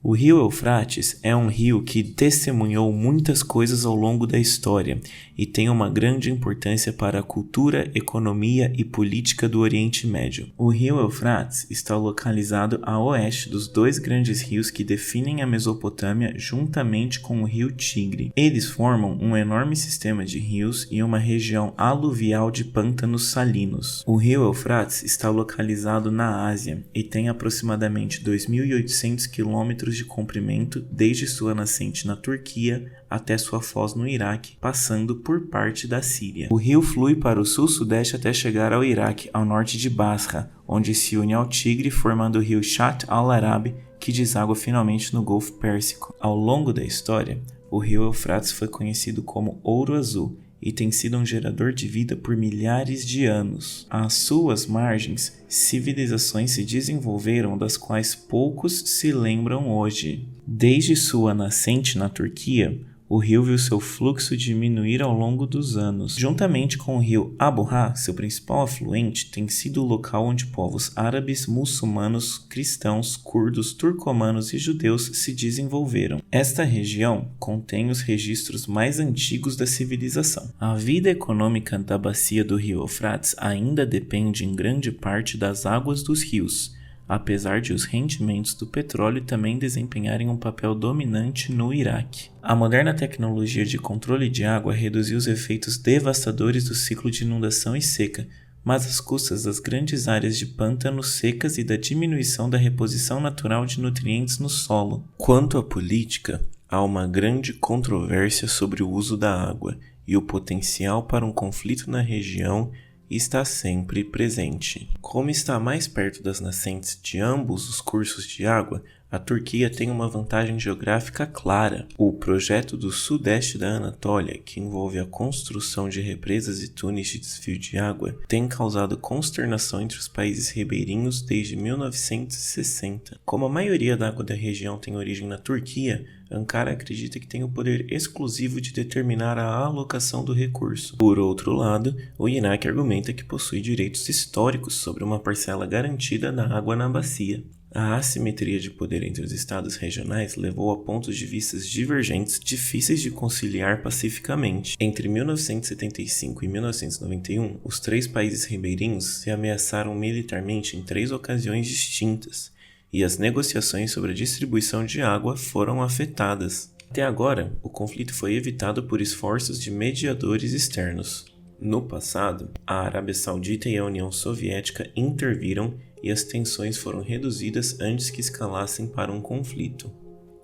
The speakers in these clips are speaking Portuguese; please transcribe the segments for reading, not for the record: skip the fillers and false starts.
O rio Eufrates é um rio que testemunhou muitas coisas ao longo da história e tem uma grande importância para a cultura, economia e política do Oriente Médio. O rio Eufrates está localizado a oeste dos dois grandes rios que definem a Mesopotâmia juntamente com o rio Tigre. Eles formam um enorme sistema de rios e uma região aluvial de pântanos salinos. O rio Eufrates está localizado na Ásia e tem aproximadamente 2.800 quilômetros de comprimento desde sua nascente na Turquia até sua foz no Iraque, passando por parte da Síria. O rio flui para o sul-sudeste até chegar ao Iraque, ao norte de Basra, onde se une ao Tigre, formando o rio Shatt al-Arab, que deságua finalmente no Golfo Pérsico. Ao longo da história, o rio Eufrates foi conhecido como Ouro Azul e tem sido um gerador de vida por milhares de anos. Às suas margens, civilizações se desenvolveram das quais poucos se lembram hoje. Desde sua nascente na Turquia, o rio viu seu fluxo diminuir ao longo dos anos. Juntamente com o rio Abuha, seu principal afluente, tem sido o local onde povos árabes, muçulmanos, cristãos, curdos, turcomanos e judeus se desenvolveram. Esta região contém os registros mais antigos da civilização. A vida econômica da bacia do rio Eufrates ainda depende em grande parte das águas dos rios, apesar de os rendimentos do petróleo também desempenharem um papel dominante no Iraque. A moderna tecnologia de controle de água reduziu os efeitos devastadores do ciclo de inundação e seca, mas às custas das grandes áreas de pântanos secas e da diminuição da reposição natural de nutrientes no solo. Quanto à política, há uma grande controvérsia sobre o uso da água e o potencial para um conflito na região está sempre presente. Como está mais perto das nascentes de ambos os cursos de água, a Turquia tem uma vantagem geográfica clara. O projeto do sudeste da Anatólia, que envolve a construção de represas e túneis de desvio de água, tem causado consternação entre os países ribeirinhos desde 1960. Como a maioria da água da região tem origem na Turquia, Ankara acredita que tem o poder exclusivo de determinar a alocação do recurso. Por outro lado, o Iraque argumenta que possui direitos históricos sobre uma parcela garantida da água na bacia. A assimetria de poder entre os estados regionais levou a pontos de vista divergentes difíceis de conciliar pacificamente. Entre 1975 e 1991, os três países ribeirinhos se ameaçaram militarmente em 3 ocasiões distintas, e as negociações sobre a distribuição de água foram afetadas. Até agora, o conflito foi evitado por esforços de mediadores externos. No passado, a Arábia Saudita e a União Soviética interviram e as tensões foram reduzidas antes que escalassem para um conflito.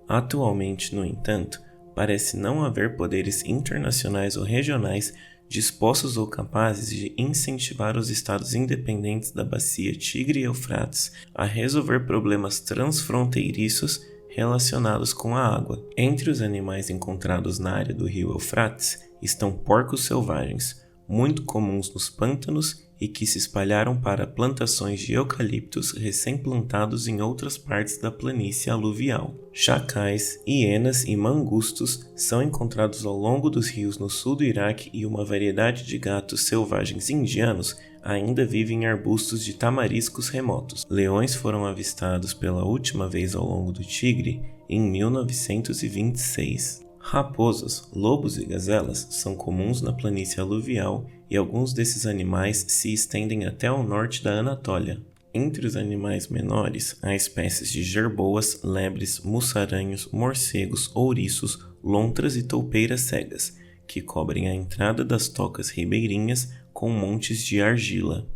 Atualmente, no entanto, parece não haver poderes internacionais ou regionais dispostos ou capazes de incentivar os estados independentes da bacia Tigre-Eufrates a resolver problemas transfronteiriços relacionados com a água. Entre os animais encontrados na área do rio Eufrates estão porcos selvagens, muito comuns nos pântanos e que se espalharam para plantações de eucaliptos recém-plantados em outras partes da planície aluvial. Chacais, hienas e mangustos são encontrados ao longo dos rios no sul do Iraque e uma variedade de gatos selvagens indianos ainda vivem em arbustos de tamariscos remotos. Leões foram avistados pela última vez ao longo do Tigre em 1926. Raposas, lobos e gazelas são comuns na planície aluvial e alguns desses animais se estendem até ao norte da Anatólia. Entre os animais menores, há espécies de jerboas, lebres, mussaranhos, morcegos, ouriços, lontras e toupeiras cegas, que cobrem a entrada das tocas ribeirinhas com montes de argila.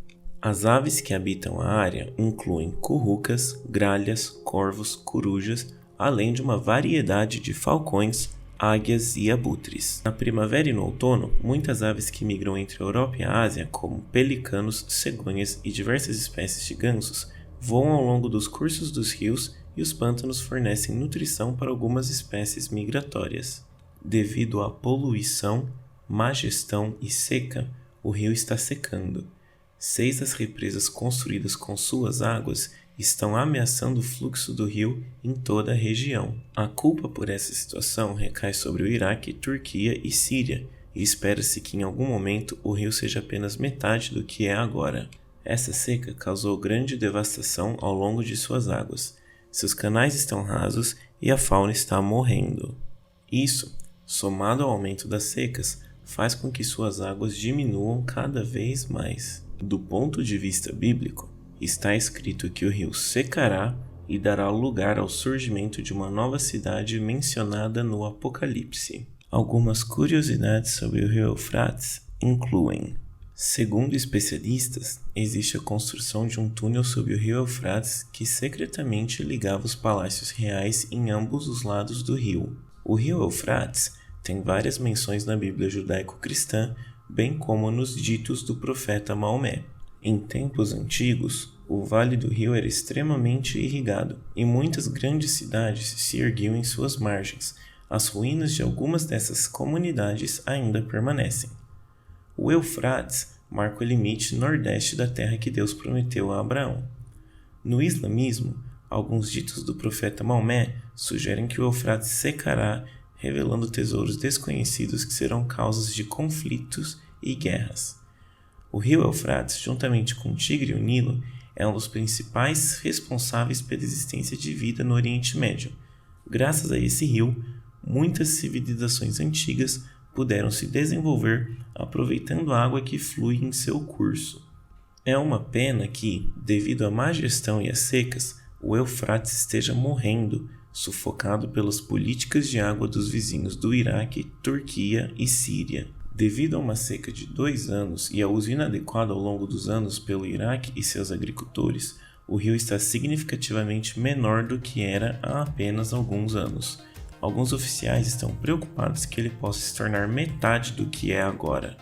As aves que habitam a área incluem currucas, gralhas, corvos, corujas, além de uma variedade de falcões, águias e abutres. Na primavera e no outono, muitas aves que migram entre a Europa e a Ásia, como pelicanos, cegonhas e diversas espécies de gansos, voam ao longo dos cursos dos rios e os pântanos fornecem nutrição para algumas espécies migratórias. Devido à poluição, má gestão e seca, o rio está secando. 6 das represas construídas com suas águas estão ameaçando o fluxo do rio em toda a região. A culpa por essa situação recai sobre o Iraque, Turquia e Síria, e espera-se que em algum momento o rio seja apenas metade do que é agora. Essa seca causou grande devastação ao longo de suas águas. Seus canais estão rasos e a fauna está morrendo. Isso, somado ao aumento das secas, faz com que suas águas diminuam cada vez mais. Do ponto de vista bíblico, está escrito que o rio secará e dará lugar ao surgimento de uma nova cidade mencionada no Apocalipse. Algumas curiosidades sobre o rio Eufrates incluem: segundo especialistas, existe a construção de um túnel sob o rio Eufrates que secretamente ligava os palácios reais em ambos os lados do rio. O rio Eufrates tem várias menções na Bíblia judaico-cristã, bem como nos ditos do profeta Maomé. Em tempos antigos, o vale do rio era extremamente irrigado e muitas grandes cidades se erguiam em suas margens. As ruínas de algumas dessas comunidades ainda permanecem. O Eufrates marca o limite nordeste da terra que Deus prometeu a Abraão. No islamismo, alguns ditos do profeta Maomé sugerem que o Eufrates secará, revelando tesouros desconhecidos que serão causas de conflitos e guerras. O rio Eufrates, juntamente com o Tigre e o Nilo, é um dos principais responsáveis pela existência de vida no Oriente Médio. Graças a esse rio, muitas civilizações antigas puderam se desenvolver aproveitando a água que flui em seu curso. É uma pena que, devido à má gestão e às secas, o Eufrates esteja morrendo, sufocado pelas políticas de água dos vizinhos do Iraque, Turquia e Síria. Devido a uma seca de 2 anos e ao uso inadequado ao longo dos anos pelo Iraque e seus agricultores, o rio está significativamente menor do que era há apenas alguns anos. Alguns oficiais estão preocupados que ele possa se tornar metade do que é agora.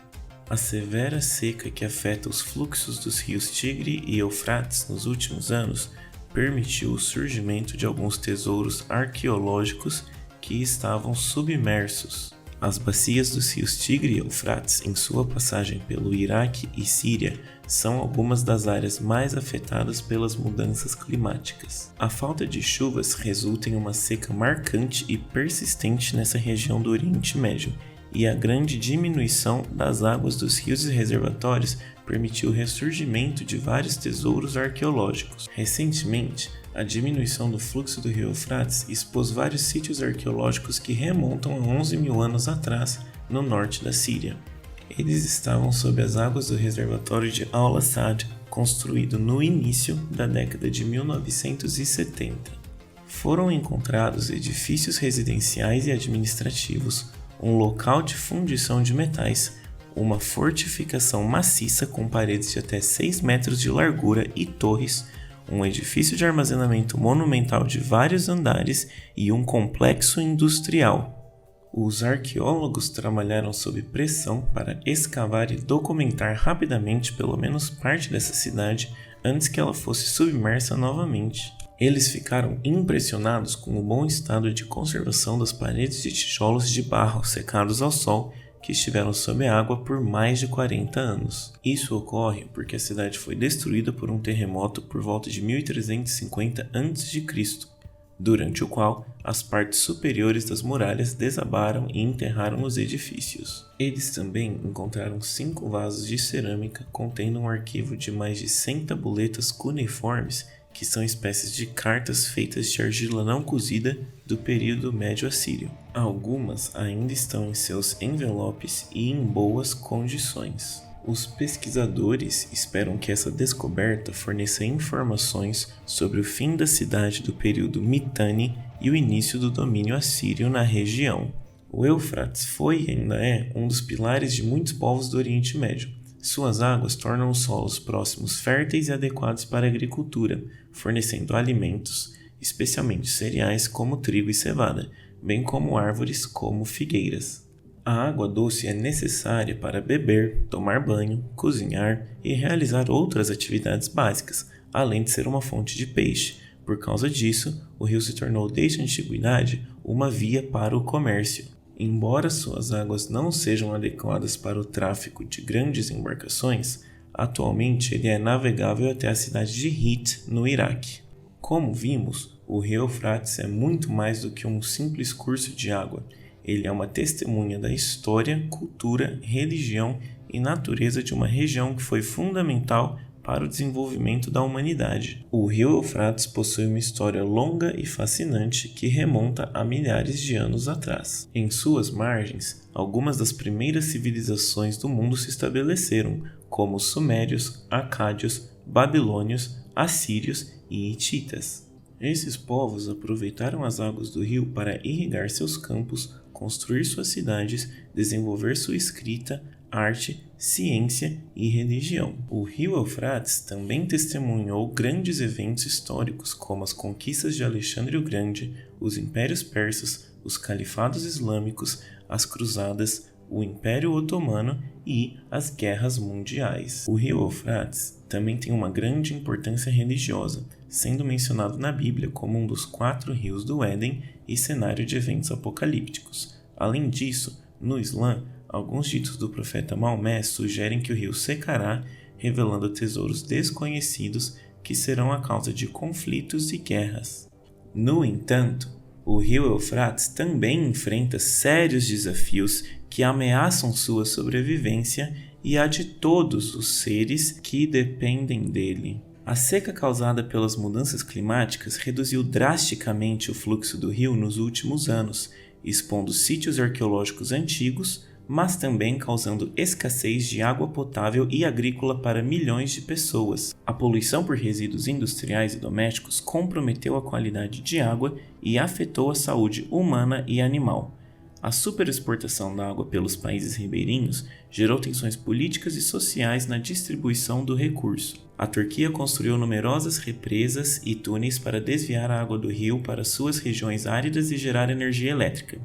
A severa seca que afeta os fluxos dos rios Tigre e Eufrates nos últimos anos permitiu o surgimento de alguns tesouros arqueológicos que estavam submersos. As bacias dos rios Tigre e Eufrates, em sua passagem pelo Iraque e Síria, são algumas das áreas mais afetadas pelas mudanças climáticas. A falta de chuvas resulta em uma seca marcante e persistente nessa região do Oriente Médio, e a grande diminuição das águas dos rios e reservatórios permitiu o ressurgimento de vários tesouros arqueológicos. Recentemente, a diminuição do fluxo do rio Eufrates expôs vários sítios arqueológicos que remontam a 11 mil anos atrás, no norte da Síria. Eles estavam sob as águas do reservatório de Al-Assad, construído no início da década de 1970. Foram encontrados edifícios residenciais e administrativos, um local de fundição de metais, uma fortificação maciça com paredes de até 6 metros de largura e torres, um edifício de armazenamento monumental de vários andares e um complexo industrial. Os arqueólogos trabalharam sob pressão para escavar e documentar rapidamente pelo menos parte dessa cidade antes que ela fosse submersa novamente. Eles ficaram impressionados com o bom estado de conservação das paredes de tijolos de barro secados ao sol que estiveram sob a água por mais de 40 anos. Isso ocorre porque a cidade foi destruída por um terremoto por volta de 1350 a.C., durante o qual as partes superiores das muralhas desabaram e enterraram os edifícios. Eles também encontraram 5 vasos de cerâmica contendo um arquivo de mais de 100 tabuletas cuneiformes, que são espécies de cartas feitas de argila não cozida do período médio assírio. Algumas ainda estão em seus envelopes e em boas condições. Os pesquisadores esperam que essa descoberta forneça informações sobre o fim da cidade do período Mitanni e o início do domínio assírio na região. O Eufrates foi e ainda é um dos pilares de muitos povos do Oriente Médio. Suas águas tornam os solos próximos férteis e adequados para a agricultura, fornecendo alimentos, especialmente cereais como trigo e cevada, bem como árvores como figueiras. A água doce é necessária para beber, tomar banho, cozinhar e realizar outras atividades básicas, além de ser uma fonte de peixe. Por causa disso, o rio se tornou desde a antiguidade uma via para o comércio. Embora suas águas não sejam adequadas para o tráfego de grandes embarcações, atualmente ele é navegável até a cidade de Hit, no Iraque. Como vimos, o rio Eufrates é muito mais do que um simples curso de água. Ele é uma testemunha da história, cultura, religião e natureza de uma região que foi fundamental para o desenvolvimento da humanidade. O rio Eufrates possui uma história longa e fascinante que remonta a milhares de anos atrás. Em suas margens, algumas das primeiras civilizações do mundo se estabeleceram, como os sumérios, acádios, babilônios, assírios e hititas. Esses povos aproveitaram as águas do rio para irrigar seus campos, construir suas cidades, desenvolver sua escrita, arte, ciência e religião. O rio Eufrates também testemunhou grandes eventos históricos como as conquistas de Alexandre o Grande, os impérios persas, os califados islâmicos, as cruzadas, o Império Otomano e as guerras mundiais. O rio Eufrates também tem uma grande importância religiosa, sendo mencionado na Bíblia como um dos 4 rios do Éden e cenário de eventos apocalípticos. Além disso, no Islã, alguns ditos do profeta Maomé sugerem que o rio secará, revelando tesouros desconhecidos que serão a causa de conflitos e guerras. No entanto, o rio Eufrates também enfrenta sérios desafios que ameaçam sua sobrevivência e a de todos os seres que dependem dele. A seca causada pelas mudanças climáticas reduziu drasticamente o fluxo do rio nos últimos anos, expondo sítios arqueológicos antigos, mas também causando escassez de água potável e agrícola para milhões de pessoas. A poluição por resíduos industriais e domésticos comprometeu a qualidade de água e afetou a saúde humana e animal. A superexportação da água pelos países ribeirinhos gerou tensões políticas e sociais na distribuição do recurso. A Turquia construiu numerosas represas e túneis para desviar a água do rio para suas regiões áridas e gerar energia elétrica.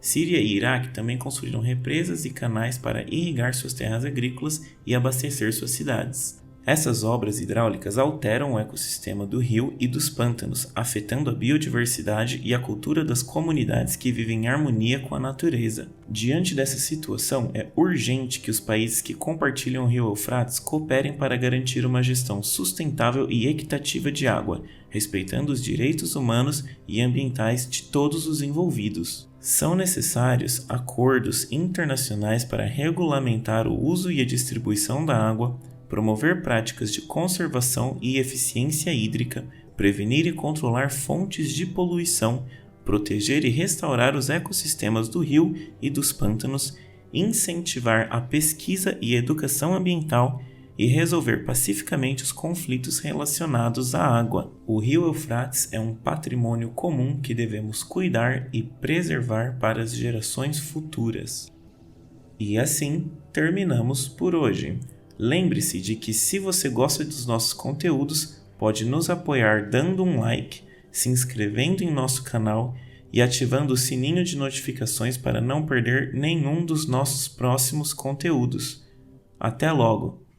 Síria e Iraque também construíram represas e canais para irrigar suas terras agrícolas e abastecer suas cidades. Essas obras hidráulicas alteram o ecossistema do rio e dos pântanos, afetando a biodiversidade e a cultura das comunidades que vivem em harmonia com a natureza. Diante dessa situação, é urgente que os países que compartilham o rio Eufrates cooperem para garantir uma gestão sustentável e equitativa de água, respeitando os direitos humanos e ambientais de todos os envolvidos. São necessários acordos internacionais para regulamentar o uso e a distribuição da água, promover práticas de conservação e eficiência hídrica, prevenir e controlar fontes de poluição, proteger e restaurar os ecossistemas do rio e dos pântanos, incentivar a pesquisa e educação ambiental e resolver pacificamente os conflitos relacionados à água. O rio Eufrates é um patrimônio comum que devemos cuidar e preservar para as gerações futuras. E assim, terminamos por hoje. Lembre-se de que se você gosta dos nossos conteúdos, pode nos apoiar dando um like, se inscrevendo em nosso canal e ativando o sininho de notificações para não perder nenhum dos nossos próximos conteúdos. Até logo!